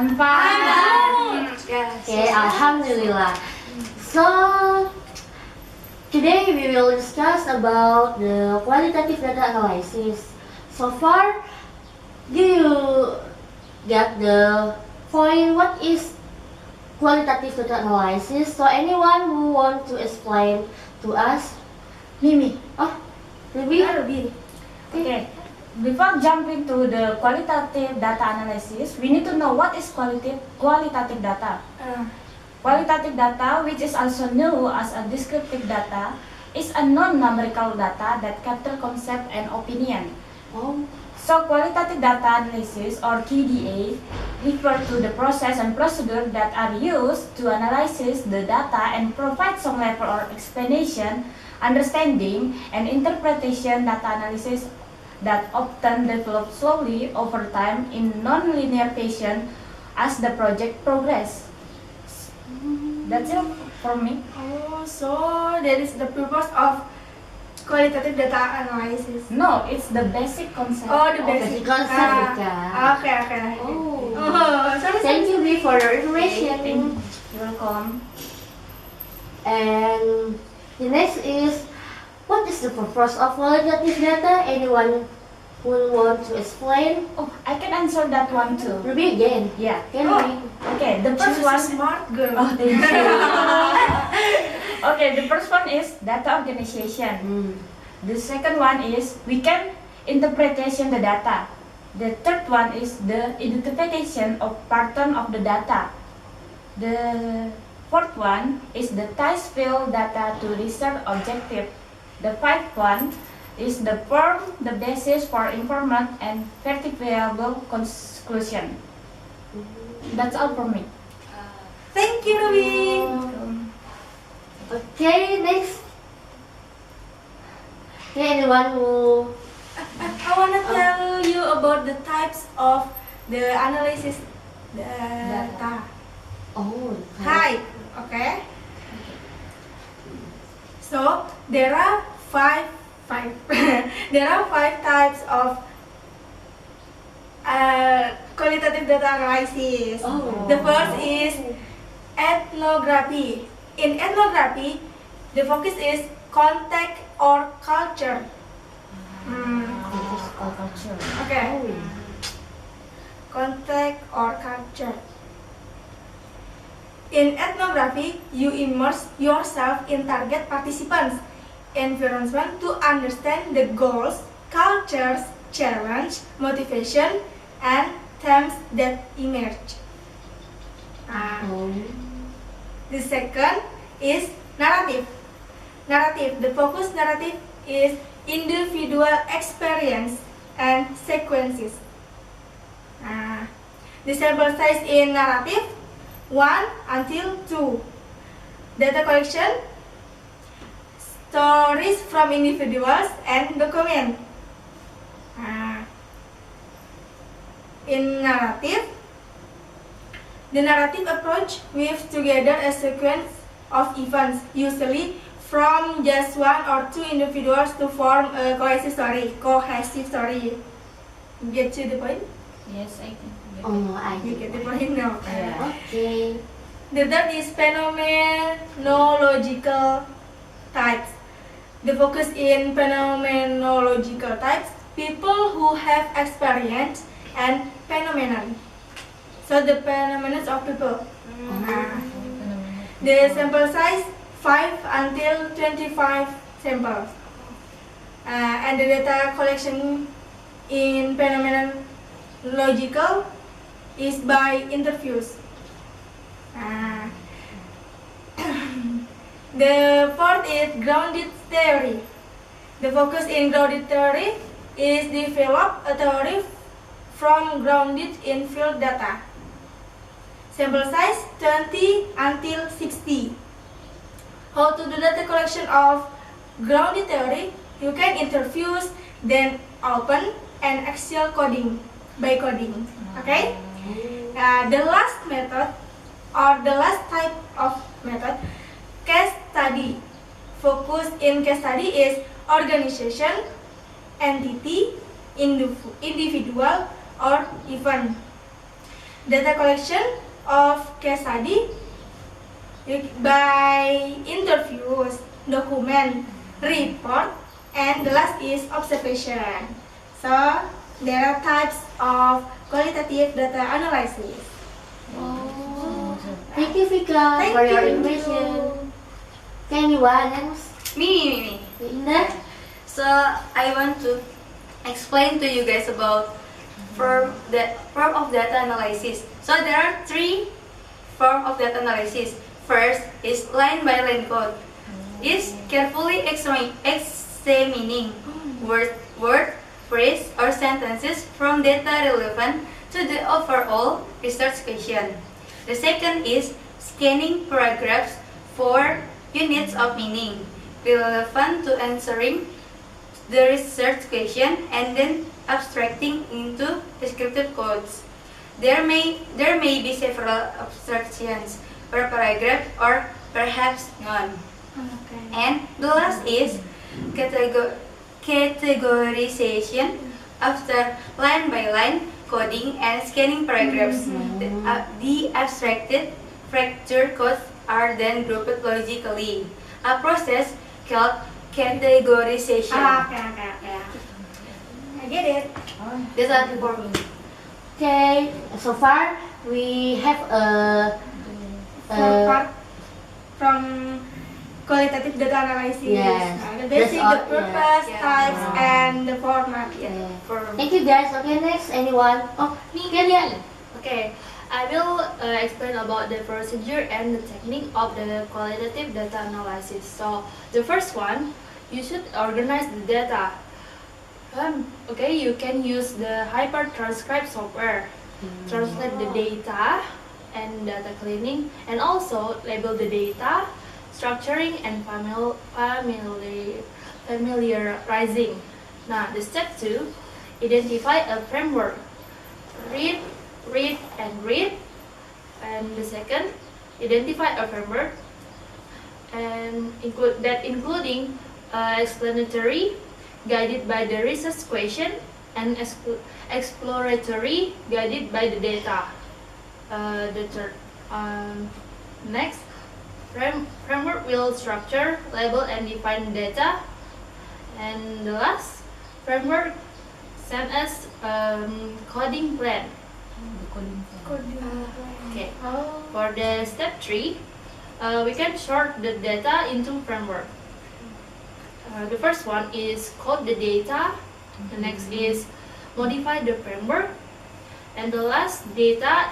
I'm fine. Yes. Okay, Alhamdulillah. So today we will discuss about the qualitative data analysis. So far, do you get the point? What is qualitative data analysis? So anyone who want to explain to us? Mimi. Oh, Ruby? Okay. Before jumping to the qualitative data analysis, we need to know what is qualitative data. Qualitative data, which is also known as a descriptive data, is a non-numerical data that capture concept and opinion. Oh, So qualitative data analysis, or QDA, refer to the process and procedure that are used to analyze the data and provide some level or explanation, understanding, and interpretation. Data analysis that often develop slowly over time in non-linear fashion as the project progress. That's it for me. Oh, so that is the purpose of qualitative data analysis. No, it's the basic concept. Oh, the of basic it. concept. Okay. Oh. Sorry. Thank you, B, for your Okay, information. you're welcome. And the next is, what is the purpose of qualitative data? Anyone who want to explain? Oh, I can answer that one too. Ruby again. Yeah. Can Oh. we? Okay, the first She's a one. smart girl. Oh, thank you. Okay, the first one is data organization. The second one is we can interpretation the data. The third one is the identification of pattern of the data. The fourth one is the ties field data to research objective. The fifth one is the form the basis for informant and verifiable conclusion. That's all from me. Thank you, Ruby. Okay, next. Okay, anyone who? I want to tell you about the types of the analysis data. Oh, Type, okay? So there are five there are five types of qualitative data analysis. Oh. The first is ethnography. In ethnography, the focus is context or culture. Culture. Okay. Context or culture. In ethnography, you immerse yourself in target participants' environment to understand the goals, cultures, challenge, motivation, and themes that emerge. The second is narrative. The focus narrative is individual experience and sequences. The sample size in narrative 1 until 2. Data collection, stories from individuals and document. In narrative, the narrative approach weaves together a sequence of events, usually from just one or two individuals to form a cohesive story. Get to the point? Yes, I think. Oh, I You get the point now. Yeah. Okay. The third is phenomenological types. The focus in phenomenological types, people who have experience and phenomenon. So the phenomena of people. The sample size 5 until 25 samples. And the data collection in phenomenological is by interviews. The fourth is grounded theory. The focus in grounded theory is develop a theory from grounded in field data. Sample size 20 until 60. How to do data collection of grounded theory? You can interviews, then open and Excel coding by coding. Okay? The last method or the last type of method, case study. Focus in case study is organization, entity, individual, or event. data collection of case study by interviews, document, report, and the last is observation. So there are types of qualitative data analysis. Oh, thank you, Fika, Thank for your you. information. Can you announce? Me. Indah? So I want to explain to you guys about form of data analysis. So there are three form of data analysis. First is line by line code. Is carefully examining word, phrase, or sentences from data relevant to the overall research question. The second is scanning paragraphs for units of meaning relevant to answering the research question and then abstracting into descriptive codes. There may be several abstractions per paragraph or perhaps none. Okay. And the last is categorization after line by line coding and scanning paragraphs. The abstracted fracture codes are then grouped logically, a process called categorization. Okay. I get it. These are the four. Okay, so far we have For part from qualitative data analysis. Yes. The basic, That's all, the purpose, yeah. types, Yeah. and the format. Yeah. For Thank you guys. Okay, next, anyone? Oh, Dilia. Okay, I will explain about the procedure and the technique of the qualitative data analysis. So, the first one, you should organize the data. Okay, you can use the hyper-transcribe software. Translate the data and data cleaning, and also label the data, structuring, and familiarizing. Now, the step 2, identify a framework. Read, and read. And the second, identify a framework and including explanatory, guided by the research question, and exploratory, guided by the data. The third, next, framework will structure, label, and define data. And the last, framework send us coding plan. Okay. For the step 3, we can sort the data into framework. The first one is code the data. The next is modify the framework. And the last, data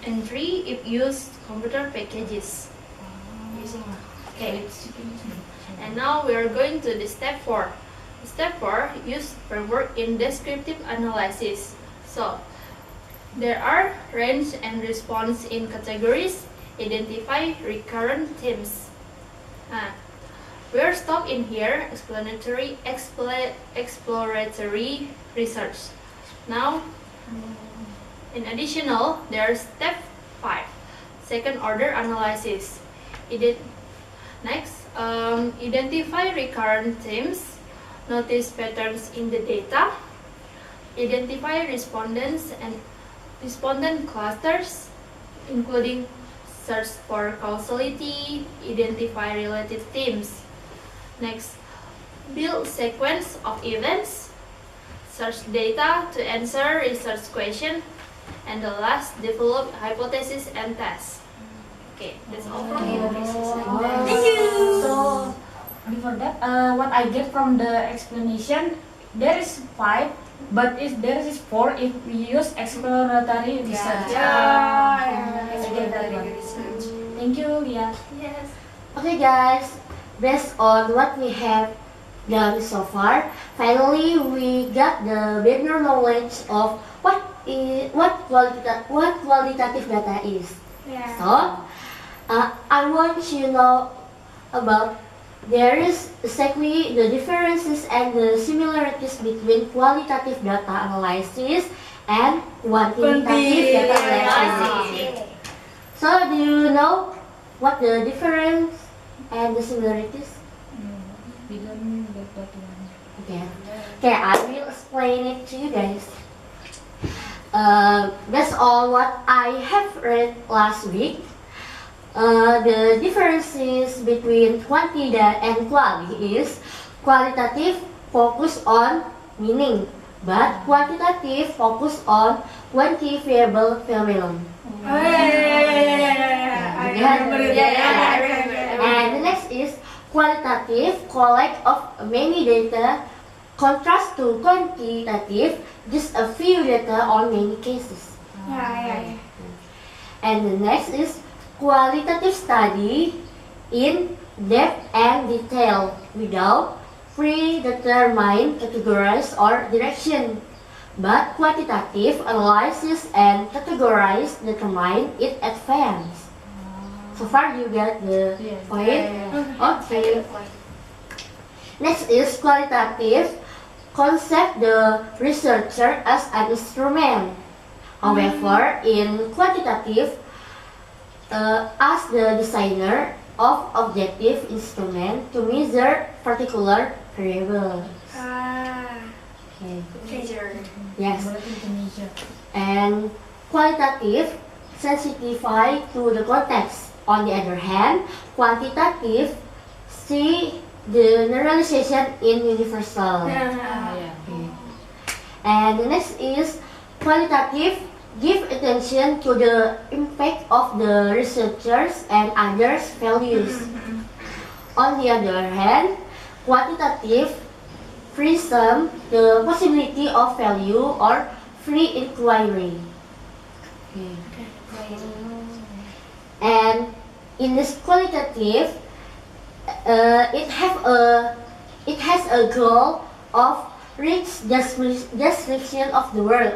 entry if used computer packages. Okay. And now we are going to the step 4. Step 4, use framework in descriptive analysis. So, there are range and response in categories. Identify recurrent themes. We are stopped in here, exploratory research. Now, in additional, there's step 5, second order analysis. Next, identify recurrent themes, notice patterns in the data, identify respondents and respondent clusters, including search for causality, identify related themes. Next, build sequence of events, search data to answer research question, and the last, develop hypothesis and tests. Okay, that's all from me. Thank you. So before that, what I get from the explanation, there is 5, but there is 4 if we use exploratory research. I get that one. Thank you, Lia. Yes. Okay, guys. Based on what we have done so far, finally we got the better knowledge of what qualitative data is. Yeah. So, I want you to know about there is exactly the differences and the similarities between qualitative data analysis and quantitative data analysis. So, do you know what the difference and the similarities? We don't get that one. Okay, I will explain it to you guys. based on what I have read last week, the differences between quantity and quality is qualitative focus on meaning, but quantitative focus on quantifiable phenomenon. Oh, yeah. I remember it. And the next is qualitative collect of many data, contrast to quantitative just a few data on many cases. Yeah. And the next is qualitative study in depth and detail without predetermined categories or direction. But quantitative analysis and categorize determine it advance. So far you get the point? Okay. Next is qualitative concept the researcher as an instrument. However, in quantitative, as the designer of objective instrument to measure particular variables. Okay. Measure. Yes. And qualitative sensitify to the context. On the other hand, quantitative see the generalization in universal. And the next is qualitative give attention to the impact of the researchers and others' values. On the other hand, quantitative presume the possibility of value or free inquiry. And in this qualitative, it has a goal of rich description of the world.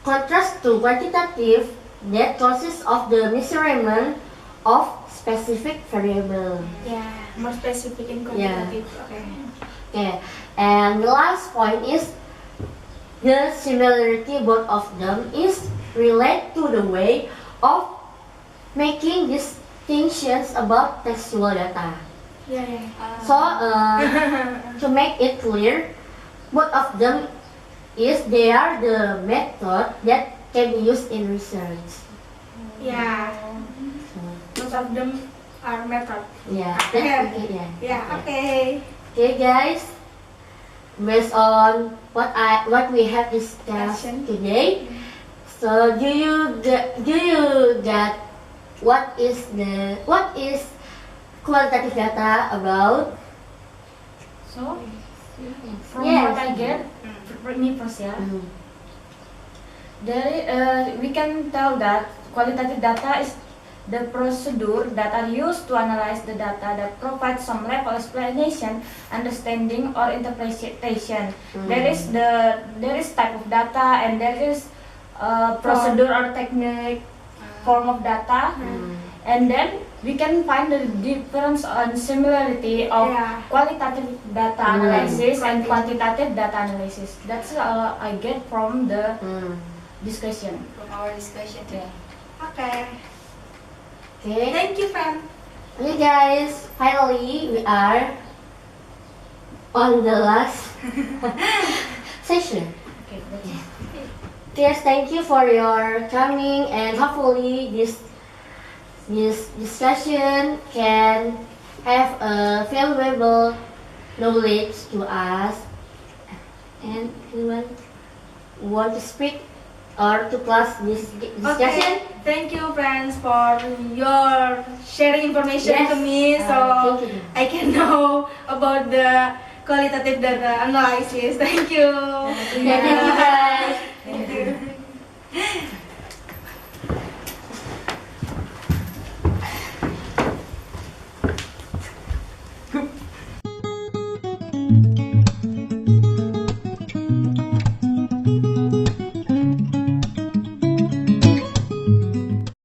Contrast to quantitative that consists of the measurement of specific variable. Yeah, more specific in quantitative. Okay. And the last point is the similarity both of them is relate to the way of making distinctions about textual data. So to make it clear, both of them they are the method that can be used in research. Yeah. Both of them are method. Yeah. Okay. Okay, guys. Based on what we have discussed today, so do you get what is qualitative data about? So, from what I get, me first, we can tell that qualitative data is the procedure that are used to analyze the data that provide some level explanation, understanding, or interpretation. There is type of data, and there is procedure or technique form of data, and then we can find the difference and similarity of qualitative data analysis and quantitative data analysis. That's I get from the discussion. From our discussion today. Okay. Okay. Thank you, Fan. Okay, guys. Finally, we are on the last session. Yes, thank you for your coming, and hopefully this discussion can have a valuable knowledge to us. And anyone want to speak or to close this discussion? Okay. Thank you, friends, for your sharing information to me, so I can know about the qualitative data analysis. Thank you. Thank you, guys. Thank you.